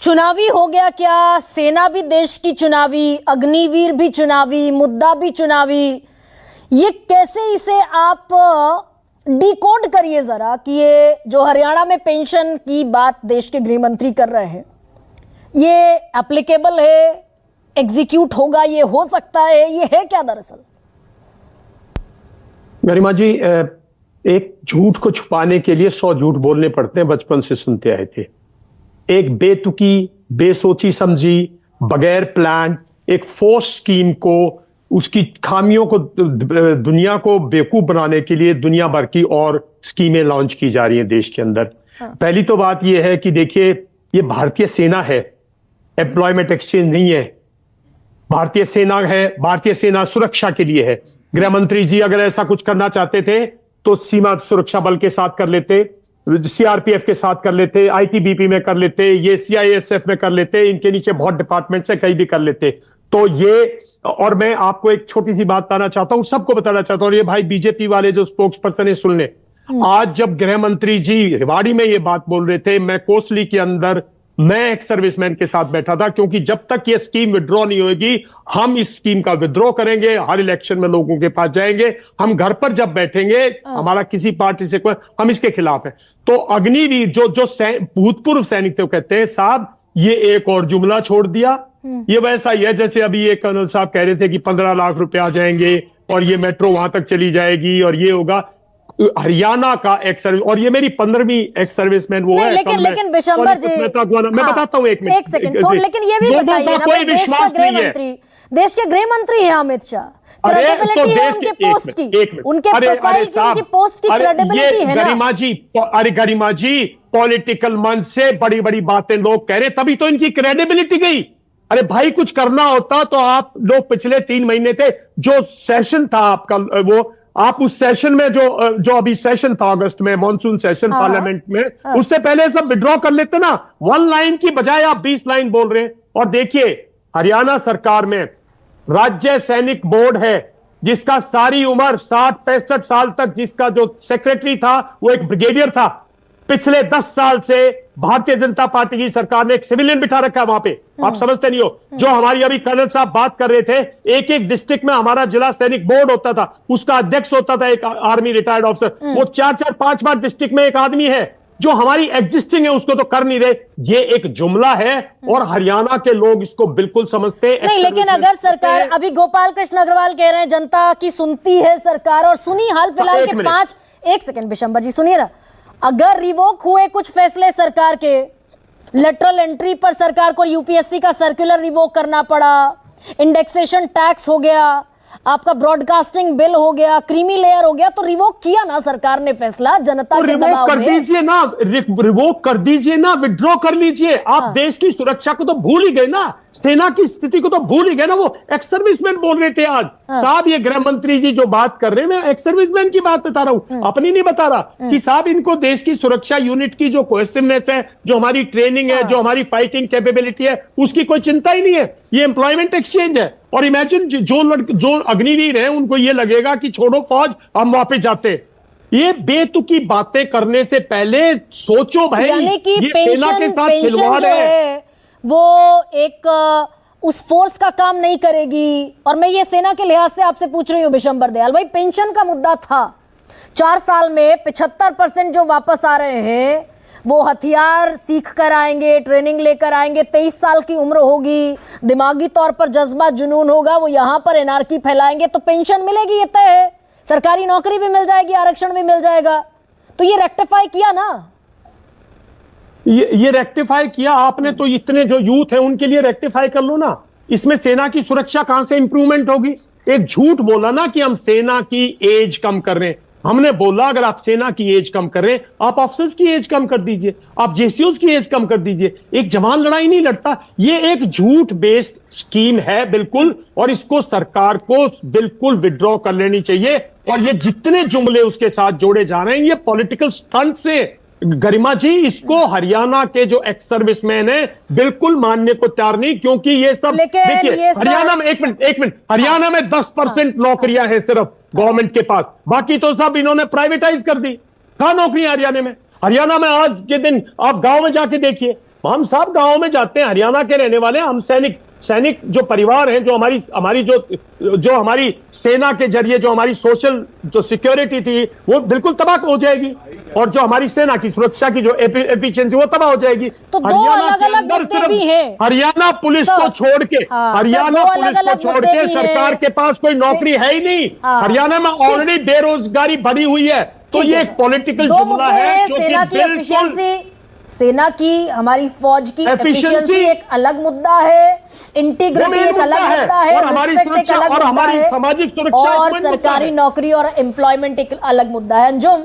चुनावी हो गया क्या? सेना भी देश की चुनावी, अग्निवीर भी चुनावी, मुद्दा भी चुनावी। ये कैसे इसे आप डिकोड करिए जरा कि ये जो हरियाणा में पेंशन की बात देश के गृह मंत्री कर रहे हैं, ये एप्लीकेबल है, एग्जीक्यूट होगा, ये हो सकता है, ये है क्या दरअसल? गरिमा जी, एक झूठ को छुपाने के लिए 100 झूठ बोलने पड़ते हैं, बचपन से सुनते आए थे। एक बेतुकी, बेसोची समझी, बगैर प्लान एक फोर्स स्कीम को, उसकी खामियों को, दुनिया को बेवकूफ बनाने के लिए दुनिया भर की और स्कीमें लॉन्च की जा रही हैं देश के अंदर। पहली तो बात यह है कि देखिए, ये भारतीय सेना है, एम्प्लॉयमेंट एक्सचेंज नहीं है। भारतीय सेना है, भारतीय सेना सुरक्षा के लिए है। गृह मंत्री जी अगर ऐसा कुछ करना चाहते थे तो सीमा सुरक्षा बल के साथ कर लेते, सीआरपीएफ के साथ कर लेते, आईटीबीपी में कर लेते, ये सीआईएसएफ में कर लेते, इनके नीचे बहुत डिपार्टमेंट से कहीं भी कर लेते। तो ये, और मैं आपको एक छोटी सी बात बताना चाहता हूं, सबको बताना चाहता हूं, ये भाई बीजेपी वाले जो स्पोक्स पर्सन है सुन ले। आज जब गृह मंत्री जी रेवाड़ी में ये बात बोल रहे थे, मैं कोसली के अंदर मैं एक सर्विसमैन के साथ बैठा था, क्योंकि जब तक ये स्कीम विड्रॉ नहीं होगी हम इस स्कीम का विड्रॉ करेंगे, हर इलेक्शन में लोगों के पास जाएंगे, हम घर पर जब बैठेंगे, हमारा किसी पार्टी से कोई, हम इसके खिलाफ है। तो अग्निवीर जो भूतपूर्व सैनिक थे, कहते हैं साहब ये एक और जुमला छोड़ दिया। ये वैसा ही है जैसे अभी ये कर्नल साहब कह रहे थे कि 15 लाख रुपए आ जाएंगे और ये मेट्रो वहां तक चली जाएगी और ये होगा। हरियाणा का एक्स सर्विस, और ये मेरी 15वीं एक्स सर्विसमैन वो है। लेकिन बिशंबर जी, मैं बताता हूँ एक सेकंड तो, लेकिन ये भी बताइए ना, कोई विश्वास नहीं है। देश के गृह मंत्री हैं अमित शाह, क्रेडिबिलिटी है उनके पोस्ट की, उनके प्रोफाइल की, उनकी पोस्ट की क्रेडिबिलिटी है ना। गरिमा जी, पॉलिटिकल मंच से बड़ी बड़ी बातें लोग कह रहे, तभी तो इनकी क्रेडिबिलिटी गई। अरे भाई, कुछ करना होता तो आप लोग पिछले 3 महीने थे, जो सेशन था आपका, वो आप उस सेशन में जो अभी सेशन था अगस्त में, मॉनसून सेशन पार्लियामेंट में, उससे पहले सब विड्रॉ कर लेते ना। 1 लाइन की बजाय आप 20 लाइन बोल रहे हैं। और देखिए, हरियाणा सरकार में राज्य सैनिक बोर्ड है, जिसका सारी उम्र 60-65 साल तक, जिसका जो सेक्रेटरी था वो एक ब्रिगेडियर था। पिछले 10 साल से भारतीय जनता पार्टी की सरकार ने एक सिविलियन बिठा रखा है वहां पे, आप समझते नहीं हो। जो हमारी अभी कर्नल साहब बात कर रहे थे, एक एक डिस्ट्रिक्ट में हमारा जिला सैनिक बोर्ड होता था, उसका अध्यक्ष होता था एक आर्मी रिटायर्ड ऑफिसर। वो 4-4, 5-5 डिस्ट्रिक्ट में एक आदमी है। जो हमारी एग्जिस्टिंग है उसको तो कर नहीं रहे। ये एक जुमला है और हरियाणा के लोग इसको बिल्कुल समझते हैं। नहीं, लेकिन अगर सरकार, अभी गोपाल कृष्ण अग्रवाल कह रहे हैं जनता की सुनती है सरकार, और सुनी हाल फिलहाल के 5, एक सेकंड बिशंबर जी सुनिए ना, अगर रिवोक हुए कुछ फैसले सरकार के, लेटरल एंट्री पर सरकार को यूपीएससी का सर्कुलर रिवोक करना पड़ा, इंडेक्सेशन टैक्स हो गया, आपका ब्रॉडकास्टिंग बिल हो गया, क्रीमी लेयर हो गया, तो रिवोक किया ना सरकार ने फैसला जनता के दबाव में। कर दीजिए ना, रिवोक कर दीजिए ना, विड्रॉ कर लीजिए। आप देश की सुरक्षा को तो भूल ही गए ना, सेना की स्थिति को तो भूल ही गए ना। वो एक्स सर्विसमैन बोल रहे थे आज साहब, ये गृह मंत्री जी जो बात कर रहे हैं, मैं एक्स सर्विसमैन की बात बता रहा हूं, अपनी नहीं बता रहा। कि साहब, इनको देश की सुरक्षा यूनिट की जो कोहेसिवनेस है, जो हमारी ट्रेनिंग है, जो हमारी फाइटिंग कैपेबिलिटी है, उसकी कोई चिंता ही नहीं है। ये एम्प्लॉयमेंट एक्सचेंज है। और इमेजिन जो अग्निवीर हैं, उनको ये लगेगा कि छोड़ो फौज, हम वापस जाते। ये बेतुकी बातें करने से पहले सोचो भाई, यानी कि ये सेना के साथ खिलवाड़ है। वो एक उस फोर्स का काम नहीं करेगी। और मैं ये सेना के लिहाज से आपसे पूछ रही हूँ बिशंबर दयाल भाई, पेंशन का मुद्दा था 4 साल में 75% जो वापस आ रहे हैं वो हथियार सीख कर आएंगे, ट्रेनिंग लेकर आएंगे, 23 साल की उम्र होगी, दिमागी तौर पर जज्बा जुनून होगा, वो यहां पर एनआरकी फैलाएंगे तो पेंशन मिलेगी, ये तय है। सरकारी नौकरी भी मिल जाएगी, आरक्षण भी मिल जाएगा। तो ये रेक्टिफाई किया ना, ये रेक्टिफाई किया आपने। तो इतने जो यूथ है उनके लिए रेक्टिफाई कर लो ना। इसमें सेना की सुरक्षा कहां से इंप्रूवमेंट होगी? एक झूठ बोला ना कि हम सेना की एज कम कर रहे हैं। हमने बोला अगर आप सेना की एज कम कर रहे हैं, आप ऑफिसर्स की एज कम कर दीजिए, आप जेसीओज की एज कम कर दीजिए। एक जवान लड़ाई नहीं लड़ता। ये एक झूठ बेस्ड स्कीम है बिल्कुल, और इसको सरकार को बिल्कुल विड्रॉ कर लेनी चाहिए। और ये जितने जुमले उसके साथ जोड़े जा रहे हैं, ये पॉलिटिकल स्टंट से। गरिमा जी, इसको हरियाणा के जो एक्स सर्विसमैन है बिल्कुल मानने को तैयार नहीं, क्योंकि ये सब देखिए, हरियाणा में एक मिनट, हरियाणा में 10% नौकरियां हैं सिर्फ गवर्नमेंट के पास, बाकी तो सब इन्होंने प्राइवेटाइज कर दी। कहां नौकरियां हरियाणा में? हरियाणा में आज के दिन आप गांव में जाके देखिए, हम सब गांव में जाते हैं, हरियाणा के रहने वाले हैं हम। सैनिक जो परिवार हैं, जो हमारी जो हमारी सेना के जरिए जो हमारी सोशल जो सिक्योरिटी थी वो बिल्कुल तबाह हो जाएगी, और जो हमारी सेना की सुरक्षा की जो एफिशिएंसी वो तबाह हो जाएगी। तो दो अलग-अलग मुद्दे भी हैं। हरियाणा पुलिस को छोड़ के, हरियाणा पुलिस को छोड़ के सरकार के पास कोई नौकरी है ही नहीं। हरियाणा में ऑलरेडी बेरोजगारी बढ़ी हुई है। तो ये एक पॉलिटिकल जुमला है जो कि बिल्कुल सेना की, हमारी फौज की एफिशिएंसी एक अलग मुद्दा है, इंटीग्रिटी एक अलग मुद्दा है, और हमारी सुरक्षा और हमारी सामाजिक सुरक्षा और सरकारी नौकरी और एम्प्लॉयमेंट एक अलग मुद्दा है। अंजुम,